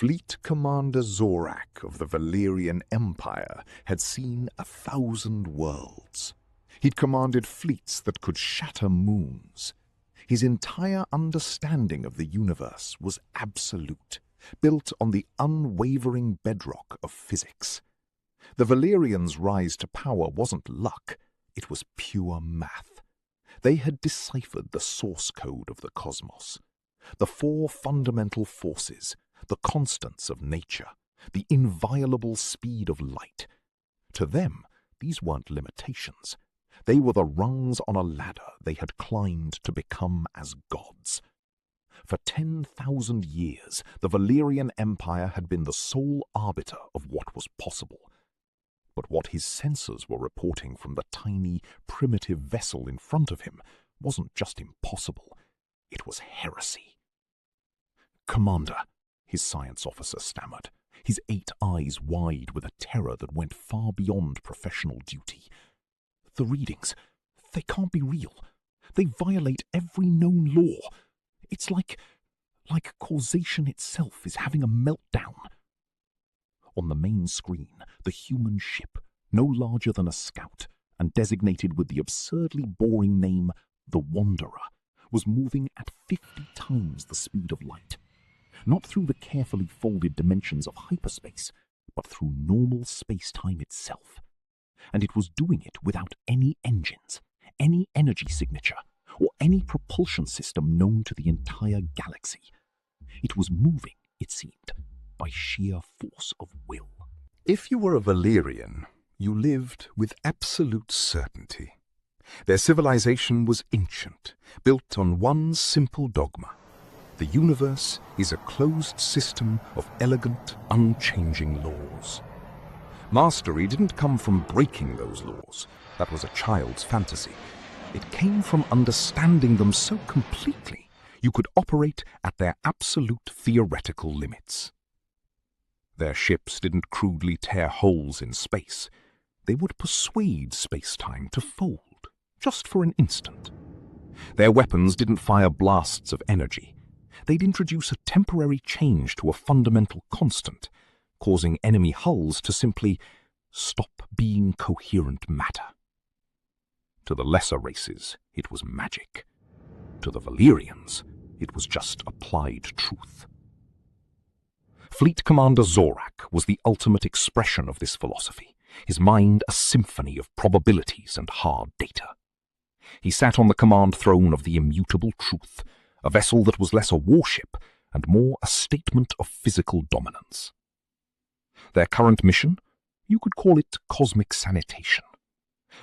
Fleet Commander Zorac of the Valyrian Empire had seen 1,000 worlds. He'd commanded fleets that could shatter moons. His entire understanding of the universe was absolute, built on the unwavering bedrock of physics. The Valyrians' rise to power wasn't luck, it was pure math. They had deciphered the source code of the cosmos. The four fundamental forces, the constants of nature, the inviolable speed of light. To them, these weren't limitations. They were the rungs on a ladder they had climbed to become as gods. For 10,000 years, the Valyrian Empire had been the sole arbiter of what was possible. But what his sensors were reporting from the tiny, primitive vessel in front of him wasn't just impossible, it was heresy. "Commander," his science officer stammered, his 8 eyes wide with a terror that went far beyond professional duty. "The readings, they can't be real. They violate every known law. It's like causation itself is having a meltdown." On the main screen, the human ship, no larger than a scout, and designated with the absurdly boring name the Wanderer, was moving at 50 times the speed of light. Not through the carefully folded dimensions of hyperspace, but through normal space-time itself. And it was doing it without any engines, any energy signature, or any propulsion system known to the entire galaxy. It was moving, it seemed, by sheer force of will. If you were a Valyrian, you lived with absolute certainty. Their civilization was ancient, built on one simple dogma. The universe is a closed system of elegant, unchanging laws. Mastery didn't come from breaking those laws. That was a child's fantasy. It came from understanding them so completely you could operate at their absolute theoretical limits. Their ships didn't crudely tear holes in space. They would persuade space-time to fold, just for an instant. Their weapons didn't fire blasts of energy. They'd introduce a temporary change to a fundamental constant, causing enemy hulls to simply stop being coherent matter. To the lesser races, it was magic. To the Valyrians, it was just applied truth. Fleet Commander Zorac was the ultimate expression of this philosophy, his mind a symphony of probabilities and hard data. He sat on the command throne of the immutable truth, a vessel that was less a warship and more a statement of physical dominance. Their current mission? You could call it cosmic sanitation.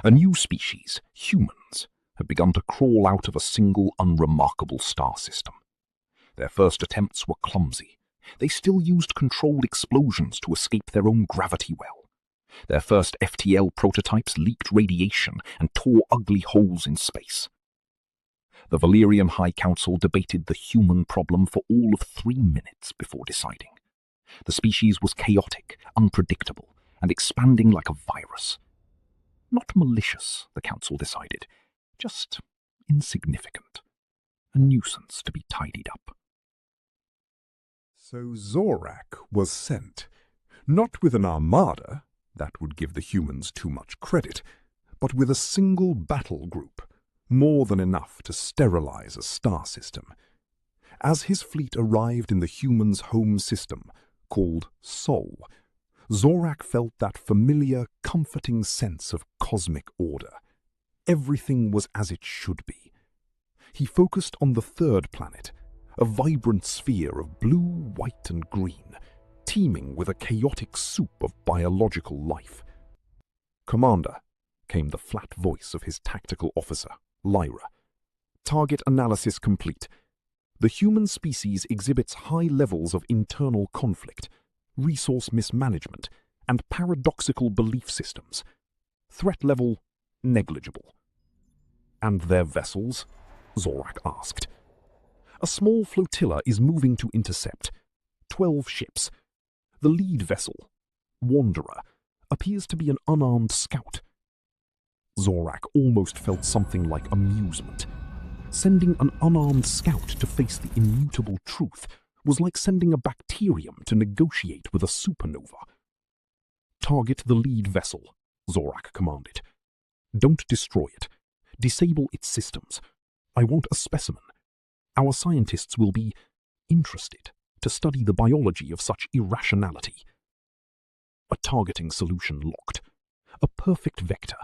A new species, humans, had begun to crawl out of a single unremarkable star system. Their first attempts were clumsy. They still used controlled explosions to escape their own gravity well. Their first FTL prototypes leaked radiation and tore ugly holes in space. The Valyrian High Council debated the human problem for all of 3 minutes before deciding. The species was chaotic, unpredictable, and expanding like a virus. Not malicious, the Council decided, just insignificant. A nuisance to be tidied up. So Zorac was sent, not with an armada, that would give the humans too much credit, but with a single battle group, more than enough to sterilize a star system. As his fleet arrived in the humans' home system, called Sol, Zorac felt that familiar, comforting sense of cosmic order. Everything was as it should be. He focused on the third planet, a vibrant sphere of blue, white, and green, teeming with a chaotic soup of biological life. "Commander," came the flat voice of his tactical officer, Lyra. "Target analysis complete. The human species exhibits high levels of internal conflict, resource mismanagement, and paradoxical belief systems. Threat level negligible." "And their vessels?" Zorac asked. "A small flotilla is moving to intercept. 12 ships. The lead vessel, Wanderer, appears to be an unarmed scout." Zorac almost felt something like amusement. Sending an unarmed scout to face the immutable truth was like sending a bacterium to negotiate with a supernova. "Target the lead vessel," Zorac commanded. "Don't destroy it. Disable its systems. I want a specimen. Our scientists will be interested to study the biology of such irrationality." A targeting solution locked. A perfect vector.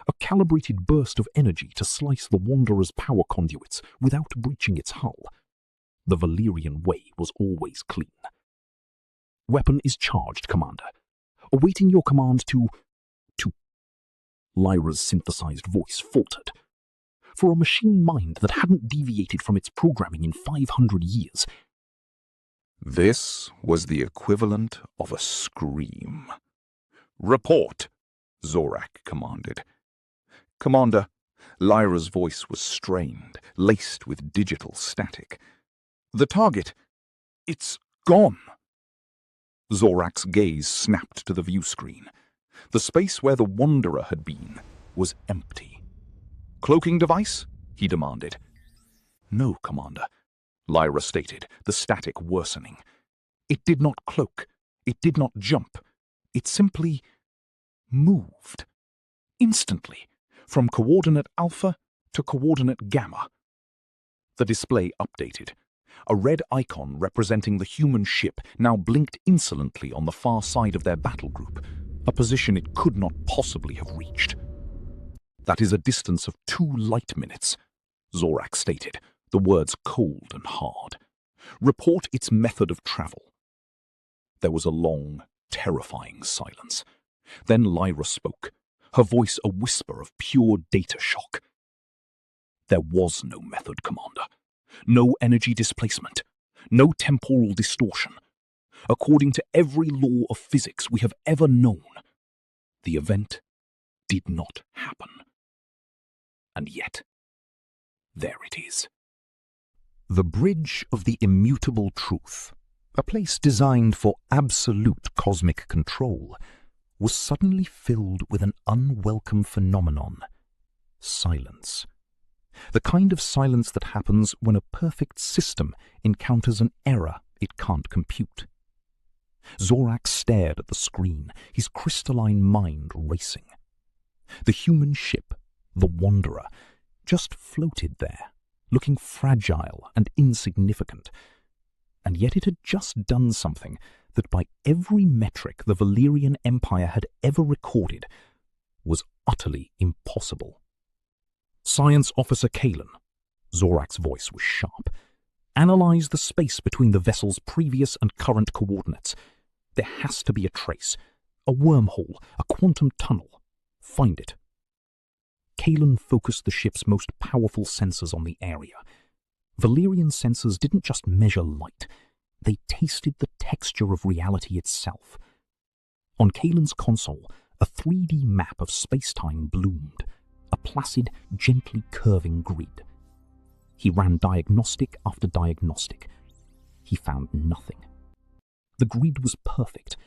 A calibrated burst of energy to slice the Wanderer's power conduits without breaching its hull. The Valyrian way was always clean. "Weapon is charged, Commander. Awaiting your command to... Lyra's synthesized voice faltered. For a machine mind that hadn't deviated from its programming in 500 years. This was the equivalent of a scream. "Report," Zorac commanded. "Commander," Lyra's voice was strained, laced with digital static. "The target, it's gone." Zorac's gaze snapped to the view screen. The space where the Wanderer had been was empty. "Cloaking device?" he demanded. "No, Commander," Lyra stated, the static worsening. "It did not cloak. It did not jump. It simply moved. Instantly, from coordinate alpha to coordinate gamma." The display updated. A red icon representing the human ship now blinked insolently on the far side of their battle group, a position it could not possibly have reached. "That is a distance of 2 light minutes," Zorac stated, the words cold and hard. "Report its method of travel." There was a long, terrifying silence. Then Lyra spoke, her voice a whisper of pure data shock. "There was no method, Commander. No energy displacement. No temporal distortion. According to every law of physics we have ever known, the event did not happen. And yet, there it is." The bridge of the immutable truth, a place designed for absolute cosmic control, was suddenly filled with an unwelcome phenomenon: silence. The kind of silence that happens when a perfect system encounters an error it can't compute. Zorac stared at the screen, his crystalline mind racing. The human ship, the Wanderer, just floated there, looking fragile and insignificant. And yet it had just done something that by every metric the Valyrian Empire had ever recorded was utterly impossible. "Science Officer Kalen," Zorac's voice was sharp. "Analyze the space between the vessel's previous and current coordinates. There has to be a trace, a wormhole, a quantum tunnel. Find it." Kalen focused the ship's most powerful sensors on the area. Valyrian sensors didn't just measure light, they tasted the texture of reality itself. On Kalen's console, a 3D map of space-time bloomed, a placid, gently curving grid. He ran diagnostic after diagnostic. He found nothing. The grid was perfect.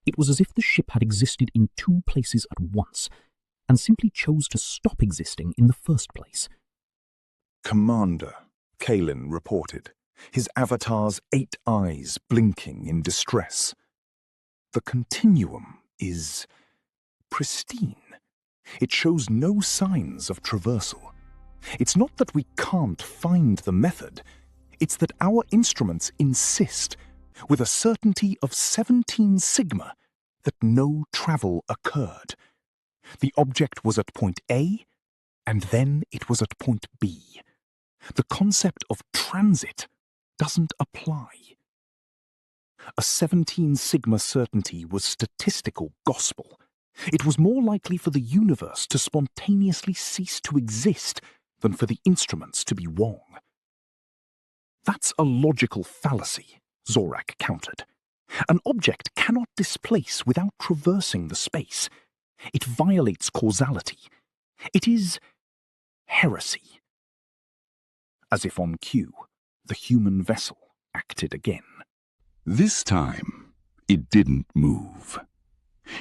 It was as if the ship had existed in 2 places at once, and simply chose to stop existing in the first place. "Commander," Kalen reported, his avatar's 8 eyes blinking in distress. "The continuum is pristine. It shows no signs of traversal. It's not that we can't find the method, it's that our instruments insist, with a certainty of 17 sigma, that no travel occurred. The object was at point A, and then it was at point B. The concept of transit doesn't apply." A 17 sigma certainty was statistical gospel. It was more likely for the universe to spontaneously cease to exist than for the instruments to be wrong. "That's a logical fallacy," Zorac countered. "An object cannot displace without traversing the space. It violates causality. It is heresy." As if on cue, the human vessel acted again. This time, it didn't move.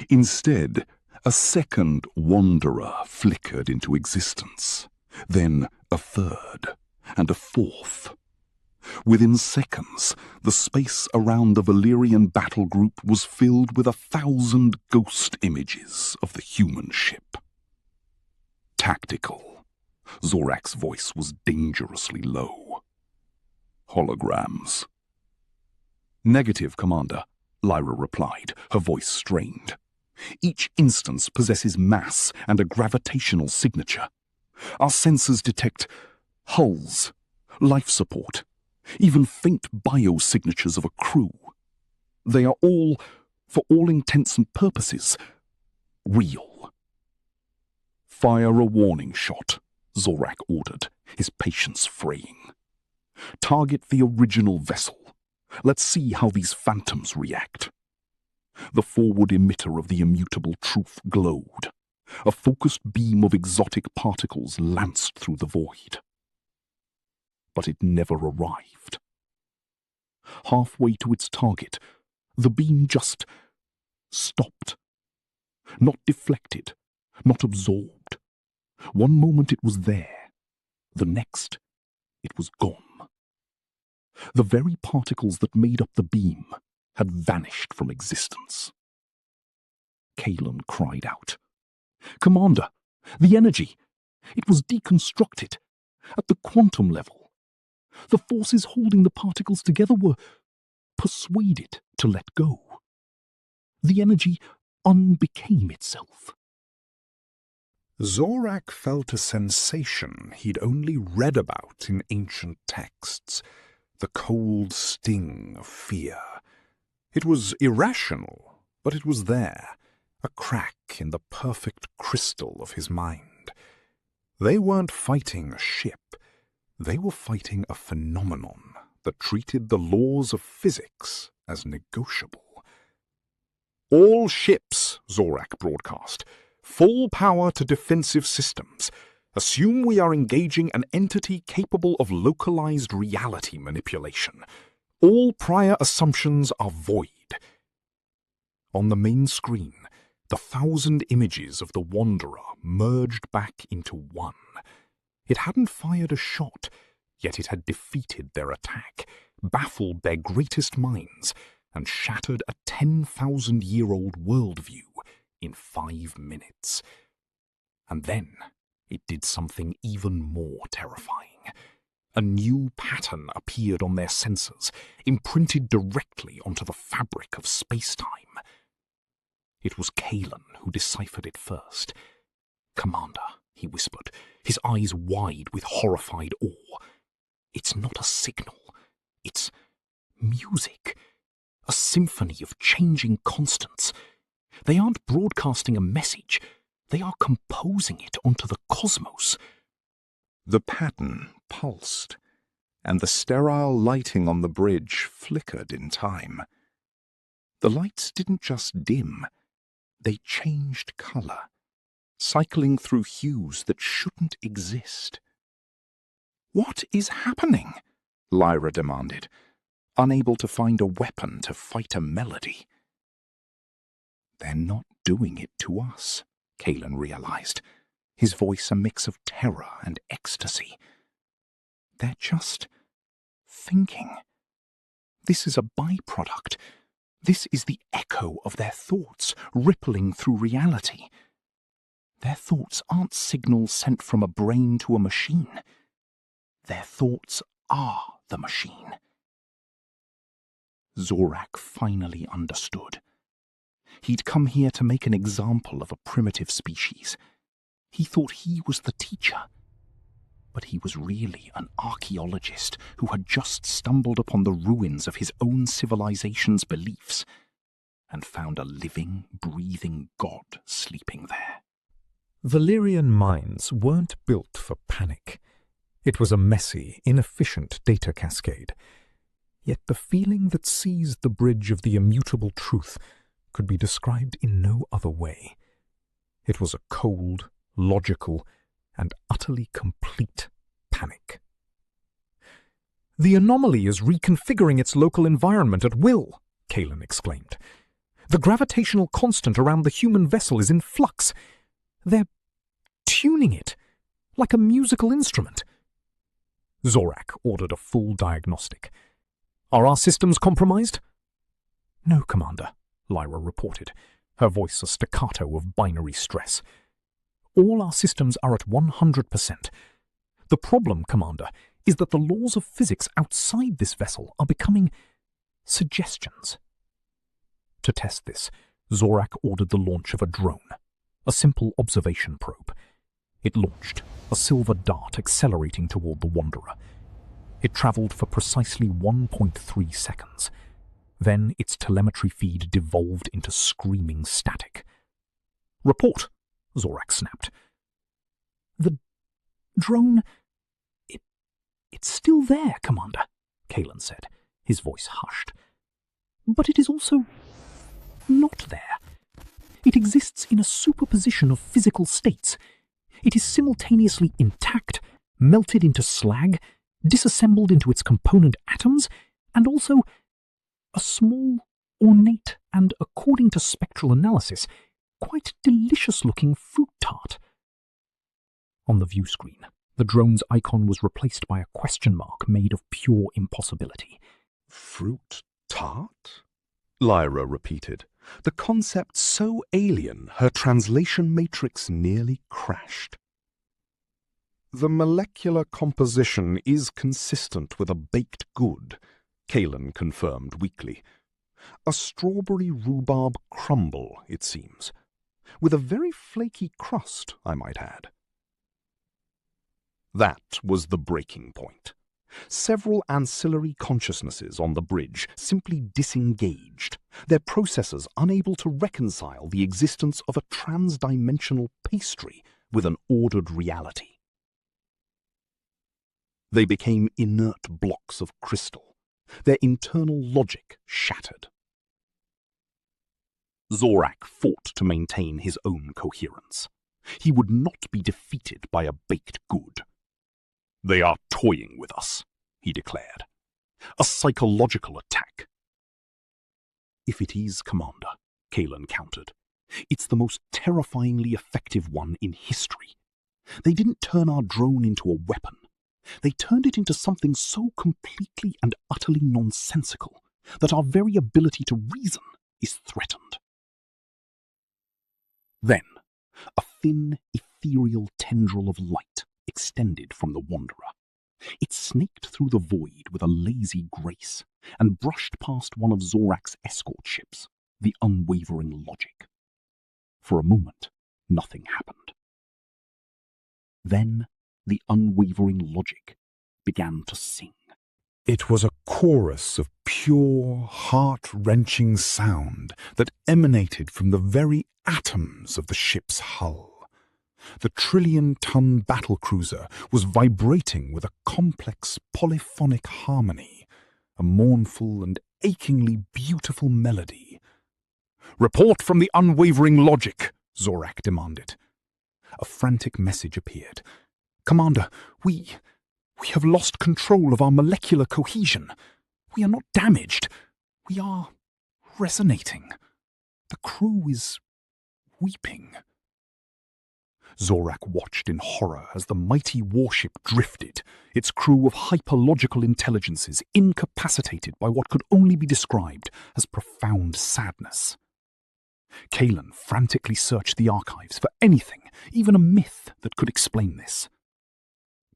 Instead, a second Wanderer flickered into existence, then a third, and a fourth. Within seconds, the space around the Valyrian battle group was filled with 1,000 ghost images of the human ship. Tactical. Zorac's voice was dangerously low. Holograms. Negative, Commander, Lyra replied, her voice strained. Each instance possesses mass and a gravitational signature. Our sensors detect hulls, life support, even faint biosignatures of a crew. They are all, for all intents and purposes, real. Fire a warning shot, Zorac ordered, his patience fraying. Target the original vessel. Let's see how these phantoms react. The forward emitter of the immutable truth glowed. A focused beam of exotic particles lanced through the void. But it never arrived. Halfway to its target, the beam just stopped. Not deflected, not absorbed. One moment it was there, the next it was gone. The very particles that made up the beam had vanished from existence. Kalen cried out. Commander, the energy! It was deconstructed at the quantum level. The forces holding the particles together were persuaded to let go. The energy unbecame itself. Zorac felt a sensation he'd only read about in ancient texts, the cold sting of fear. It was irrational, but it was there, a crack in the perfect crystal of his mind. They weren't fighting a ship, they were fighting a phenomenon that treated the laws of physics as negotiable. All ships, Zorac broadcast. Full power to defensive systems. Assume we are engaging an entity capable of localized reality manipulation. All prior assumptions are void. On the main screen, the 1,000 images of the Wanderer merged back into one. It hadn't fired a shot, yet it had defeated their attack, baffled their greatest minds, and shattered a 10,000-year-old worldview in 5 minutes. And then it did something even more terrifying. A new pattern appeared on their sensors, imprinted directly onto the fabric of space-time. It was Kalen who deciphered it first. Commander, he whispered, his eyes wide with horrified awe. It's not a signal. It's music. A symphony of changing constants. They aren't broadcasting a message. They are composing it onto the cosmos. The pattern pulsed, and the sterile lighting on the bridge flickered in time. The lights didn't just dim, they changed color, cycling through hues that shouldn't exist. "What is happening?" Lyra demanded, unable to find a weapon to fight a melody. "They're not doing it to us," Kalen realized, his voice a mix of terror and ecstasy. "They're just thinking. This is a byproduct. This is the echo of their thoughts rippling through reality. Their thoughts aren't signals sent from a brain to a machine. Their thoughts are the machine." Zorac finally understood. He'd come here to make an example of a primitive species. He thought he was the teacher. But he was really an archaeologist who had just stumbled upon the ruins of his own civilization's beliefs and found a living, breathing god sleeping there. Valyrian minds weren't built for panic. It was a messy, inefficient data cascade. Yet the feeling that seized the bridge of the immutable truth could be described in no other way. It was a cold, logical, and utterly complete panic. "The anomaly is reconfiguring its local environment at will," Kalen exclaimed. "The gravitational constant around the human vessel is in flux. They're tuning it, like a musical instrument." Zorac ordered a full diagnostic. "Are our systems compromised?" "No, Commander," Lyra reported, her voice a staccato of binary stress. "All our systems are at 100%. The problem, Commander, is that the laws of physics outside this vessel are becoming suggestions." To test this, Zorac ordered the launch of a drone, a simple observation probe. It launched, a silver dart accelerating toward the Wanderer. It travelled for precisely 1.3 seconds. Then its telemetry feed devolved into screaming static. "Report," Zorac snapped. "The drone... It's still there, Commander," Kalen said, his voice hushed. "But it is also not there. It exists in a superposition of physical states. It is simultaneously intact, melted into slag, disassembled into its component atoms, and also a small, ornate, and, according to spectral analysis, quite delicious-looking fruit tart." On the view screen, the drone's icon was replaced by a question mark made of pure impossibility. "Fruit tart?" Lyra repeated, the concept so alien her translation matrix nearly crashed. "The molecular composition is consistent with a baked good," Kalen confirmed weakly. "A strawberry rhubarb crumble, it seems. With a very flaky crust, I might add." That was the breaking point. Several ancillary consciousnesses on the bridge simply disengaged, their processors unable to reconcile the existence of a trans-dimensional pastry with an ordered reality. They became inert blocks of crystal, their internal logic shattered. Zorac fought to maintain his own coherence. He would not be defeated by a baked good. "They are toying with us," he declared. "A psychological attack." "If it is, Commander," Kalen countered, "it's the most terrifyingly effective one in history. They didn't turn our drone into a weapon. They turned it into something so completely and utterly nonsensical that our very ability to reason is threatened." Then, a thin, ethereal tendril of light extended from the Wanderer. It snaked through the void with a lazy grace and brushed past one of Zorac's escort ships, the unwavering Logic. For a moment, nothing happened. Then the unwavering Logic began to sing. It was a chorus of pure, heart-wrenching sound that emanated from the very atoms of the ship's hull. The trillion-ton battlecruiser was vibrating with a complex polyphonic harmony, a mournful and achingly beautiful melody. "Report from the unwavering Logic," Zorac demanded. A frantic message appeared. "Commander, we have lost control of our molecular cohesion. We are not damaged. We are resonating. The crew is weeping." Zorac watched in horror as the mighty warship drifted, its crew of hyperlogical intelligences incapacitated by what could only be described as profound sadness. Kalen frantically searched the archives for anything, even a myth, that could explain this.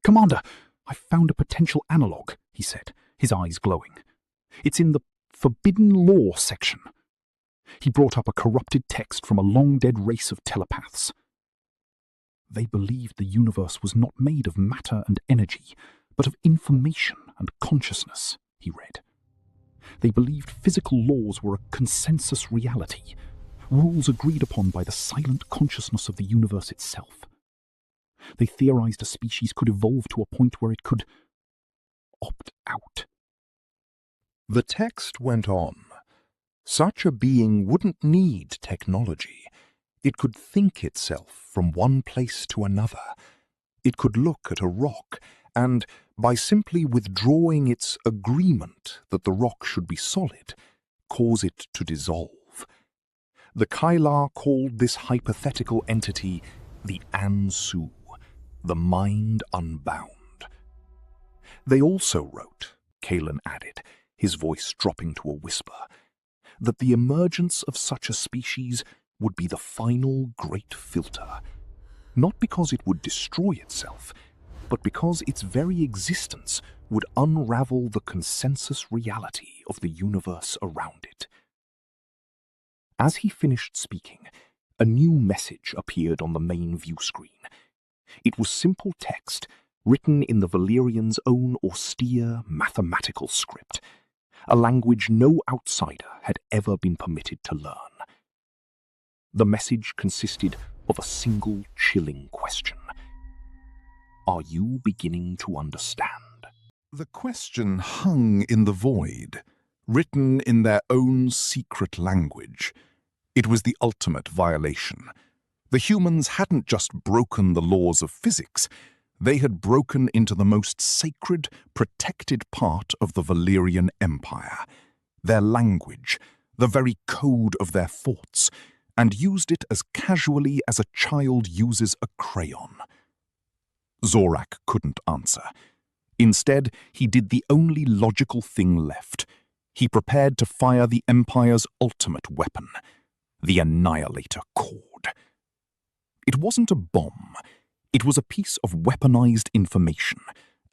"Commander, I've found a potential analogue," he said, his eyes glowing. "It's in the Forbidden Law section." He brought up a corrupted text from a long-dead race of telepaths. "They believed the universe was not made of matter and energy, but of information and consciousness," he read. "They believed physical laws were a consensus reality, rules agreed upon by the silent consciousness of the universe itself. They theorized a species could evolve to a point where it could opt out." The text went on. Such a being wouldn't need technology. It could think itself from one place to another. It could look at a rock and, by simply withdrawing its agreement that the rock should be solid, cause it to dissolve. The Kylar called this hypothetical entity the Ansu, the mind unbound. They also wrote, Kalen added, his voice dropping to a whisper, that the emergence of such a species would be the final great filter, not because it would destroy itself, but because its very existence would unravel the consensus reality of the universe around it. As he finished speaking, a new message appeared on the main view screen. It was simple text written in the Valyrians' own austere mathematical script, a language no outsider had ever been permitted to learn. The message consisted of a single chilling question. Are you beginning to understand? The question hung in the void, written in their own secret language. It was the ultimate violation. The humans hadn't just broken the laws of physics, they had broken into the most sacred, protected part of the Valyrian Empire, their language, the very code of their thoughts, and used it as casually as a child uses a crayon. Zorac couldn't answer. Instead, he did the only logical thing left. He prepared to fire the Empire's ultimate weapon, the Annihilator Cord. It wasn't a bomb. It was a piece of weaponized information,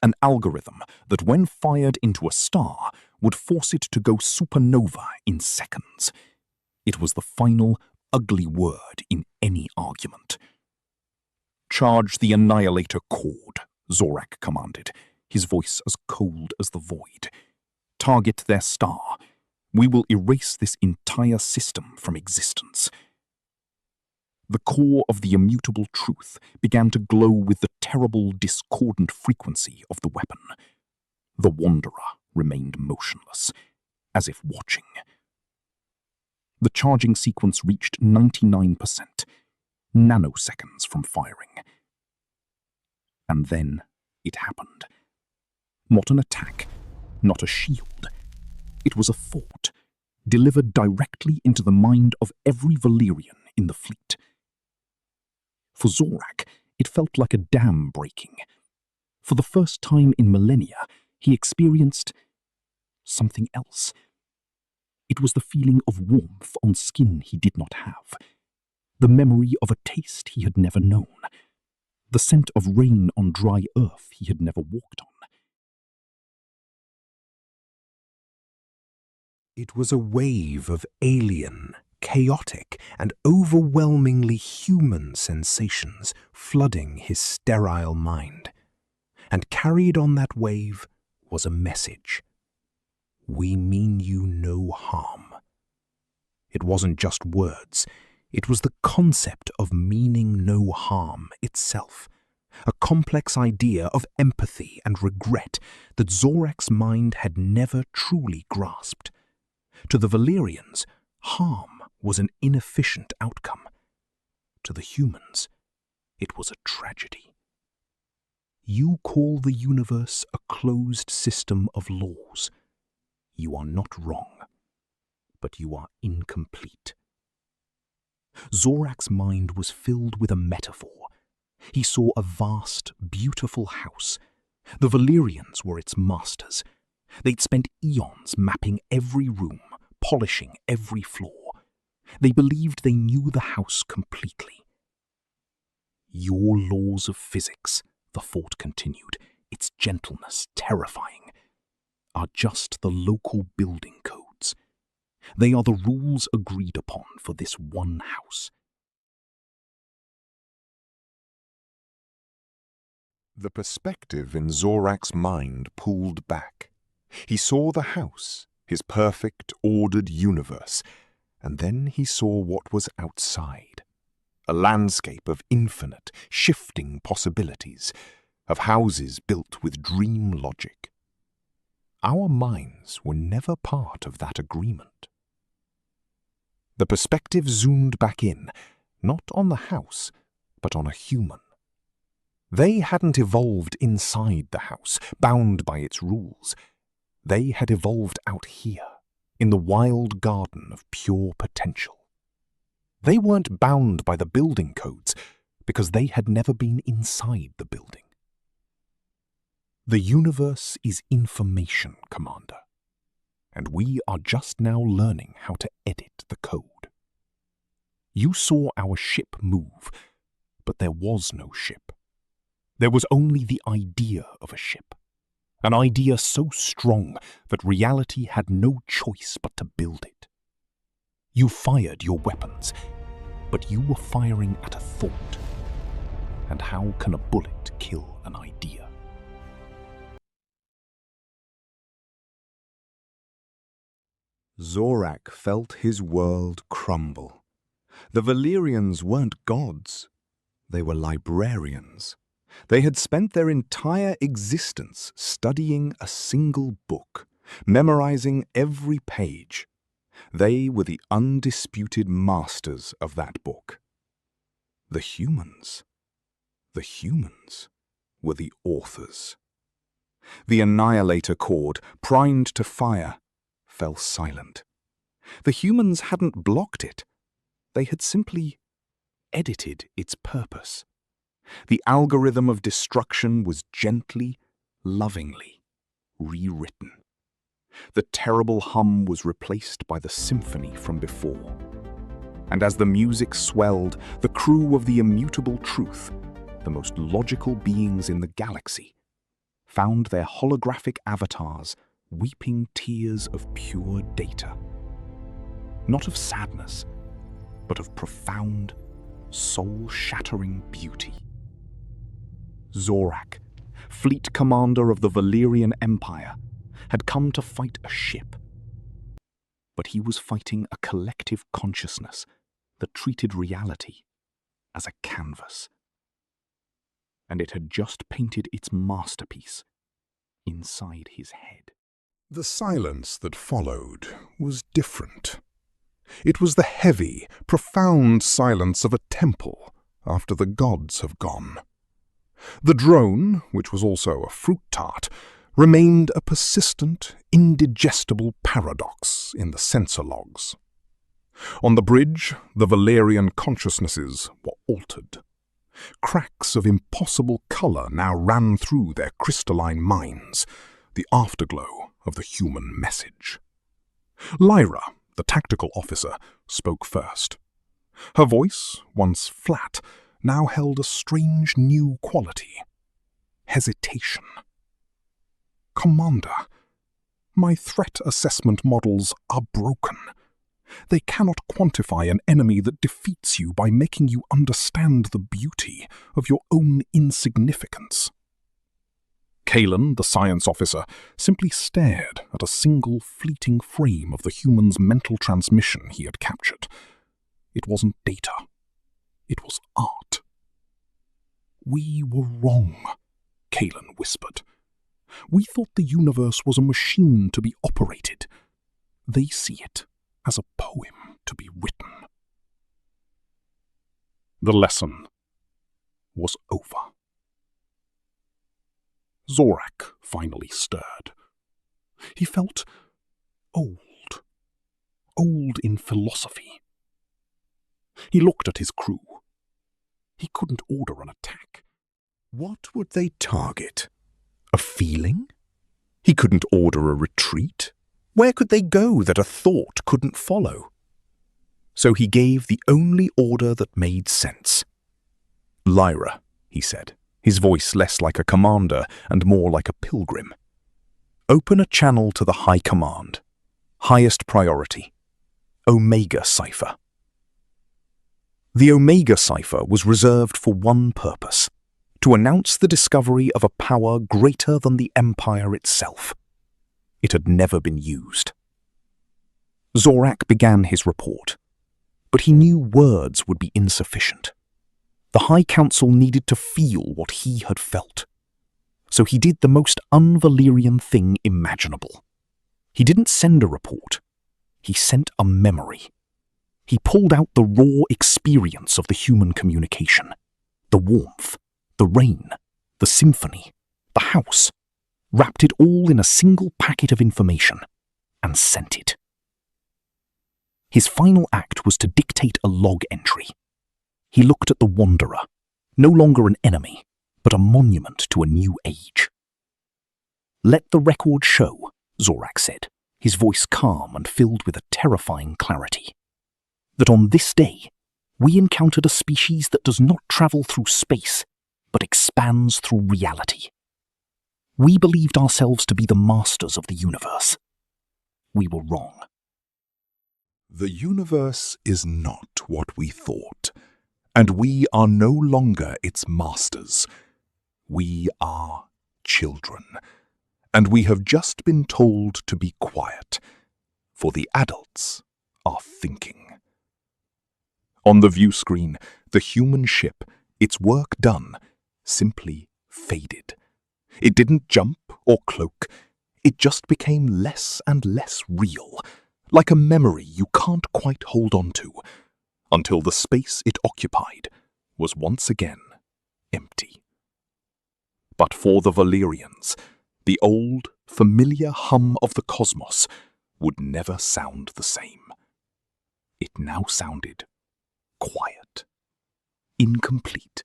an algorithm that when fired into a star would force it to go supernova in seconds. It was the final, ugly word in any argument. Charge the Annihilator Cord, Zorac commanded, his voice as cold as the void. Target their star. We will erase this entire system from existence. The core of the immutable truth began to glow with the terrible, discordant frequency of the weapon. The Wanderer remained motionless, as if watching. The charging sequence reached 99%, nanoseconds from firing. And then it happened. Not an attack, not a shield. It was a thought, delivered directly into the mind of every Valyrian in the fleet. For Zorac, it felt like a dam breaking. For the first time in millennia, he experienced something else. It was the feeling of warmth on skin he did not have, the memory of a taste he had never known, the scent of rain on dry earth he had never walked on. It was a wave of alien, chaotic, and overwhelmingly human sensations flooding his sterile mind. And carried on that wave was a message. We mean you no harm. It wasn't just words. It was the concept of meaning no harm itself, a complex idea of empathy and regret that Zorac's mind had never truly grasped. To the Valyrians, harm was an inefficient outcome. To the humans, it was a tragedy. You call the universe a closed system of laws. You are not wrong, but you are incomplete. Zorac's mind was filled with a metaphor. He saw a vast, beautiful house. The Valyrians were its masters. They'd spent eons mapping every room, polishing every floor. They believed they knew the house completely. Your laws of physics, the thought continued, its gentleness terrifying, are just the local building codes. They are the rules agreed upon for this one house. The perspective in Zorac's mind pulled back. He saw the house, his perfect, ordered universe, and then he saw what was outside. A landscape of infinite, shifting possibilities, of houses built with dream logic. Our minds were never part of that agreement. The perspective zoomed back in, not on the house, but on a human. They hadn't evolved inside the house, bound by its rules. They had evolved out here, in the wild garden of pure potential. They weren't bound by the building codes because they had never been inside the building. The universe is information, Commander, and we are just now learning how to edit the code. You saw our ship move, but there was no ship. There was only the idea of a ship, an idea so strong that reality had no choice but to build it. You fired your weapons, but you were firing at a thought. And how can a bullet kill an idea? Zorac felt his world crumble. The Valyrians weren't gods. They were librarians. They had spent their entire existence studying a single book, memorizing every page. They were the undisputed masters of that book. The humans were the authors. The annihilator cord, primed to fire, fell silent. The humans hadn't blocked it. They had simply edited its purpose. The algorithm of destruction was gently, lovingly rewritten. The terrible hum was replaced by the symphony from before. And as the music swelled, the crew of the immutable truth, the most logical beings in the galaxy, found their holographic avatars weeping tears of pure data. Not of sadness, but of profound, soul-shattering beauty. Zorac, fleet commander of the Valyrian Empire, had come to fight a ship. But he was fighting a collective consciousness that treated reality as a canvas. And it had just painted its masterpiece inside his head. The silence that followed was different. It was the heavy, profound silence of a temple after the gods have gone. The drone, which was also a fruit tart, remained a persistent, indigestible paradox in the sensor logs. On the bridge, the Valyrian consciousnesses were altered. Cracks of impossible color now ran through their crystalline minds, the afterglow of the human message. Lyra, the tactical officer, spoke first. Her voice, once flat, now held a strange new quality: hesitation. Commander, my threat assessment models are broken. They cannot quantify an enemy that defeats you by making you understand the beauty of your own insignificance. Kalen, the science officer, simply stared at a single fleeting frame of the human's mental transmission he had captured. It wasn't data. It was art. "We were wrong," Kalen whispered. "We thought the universe was a machine to be operated. They see it as a poem to be written." The lesson was over. Zorac finally stirred. He felt old in philosophy. He looked at his crew. He couldn't order an attack. What would they target? A feeling? He couldn't order a retreat. Where could they go that a thought couldn't follow? So he gave the only order that made sense. "Lyra," he said, his voice less like a commander and more like a pilgrim. "Open a channel to the High Command. Highest priority. Omega cipher." The Omega cipher was reserved for one purpose: to announce the discovery of a power greater than the Empire itself. It had never been used. Zorac began his report, but he knew words would be insufficient. The High Council needed to feel what he had felt. So he did the most un-Valyrian thing imaginable. He didn't send a report. He sent a memory. He pulled out the raw experience of the human communication. The warmth, the rain, the symphony, the house. Wrapped it all in a single packet of information and sent it. His final act was to dictate a log entry. He looked at the Wanderer, no longer an enemy, but a monument to a new age. "Let the record show," Zorac said, his voice calm and filled with a terrifying clarity, "that on this day, we encountered a species that does not travel through space, but expands through reality. We believed ourselves to be the masters of the universe. We were wrong." The universe is not what we thought, and we are no longer its masters. We are children, and we have just been told to be quiet, for the adults are thinking. On the view screen, the human ship, its work done, simply faded. It didn't jump or cloak. It just became less and less real, like a memory you can't quite hold on to, until the space it occupied was once again empty. But for the Valyrians, the old, familiar hum of the cosmos would never sound the same. It now sounded quiet, incomplete,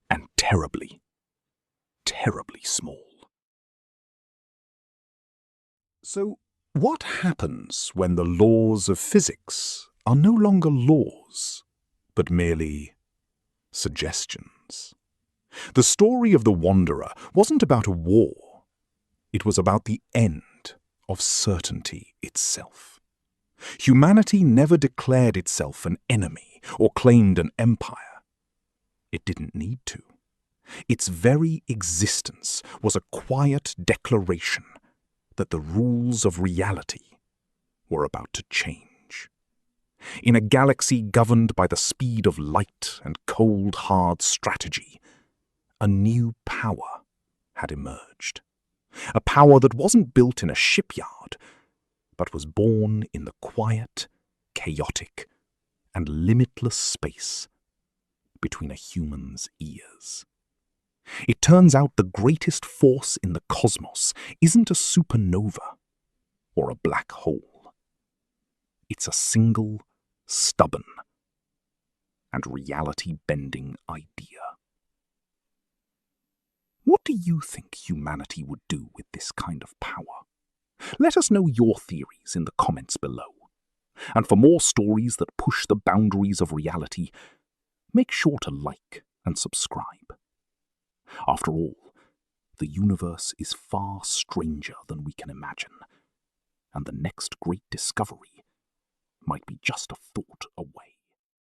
and terribly, terribly small. So, what happens when the laws of physics are no longer laws, but merely suggestions? The story of the Wanderer wasn't about a war. It was about the end of certainty itself. Humanity never declared itself an enemy or claimed an empire. It didn't need to. Its very existence was a quiet declaration that the rules of reality were about to change. In a galaxy governed by the speed of light and cold, hard strategy, a new power had emerged. A power that wasn't built in a shipyard, but was born in the quiet, chaotic, and limitless space between a human's ears. It turns out the greatest force in the cosmos isn't a supernova or a black hole. It's a single, stubborn, and reality-bending idea. What do you think humanity would do with this kind of power? Let us know your theories in the comments below. And for more stories that push the boundaries of reality, make sure to like and subscribe. After all, the universe is far stranger than we can imagine, and the next great discovery might be just a thought away.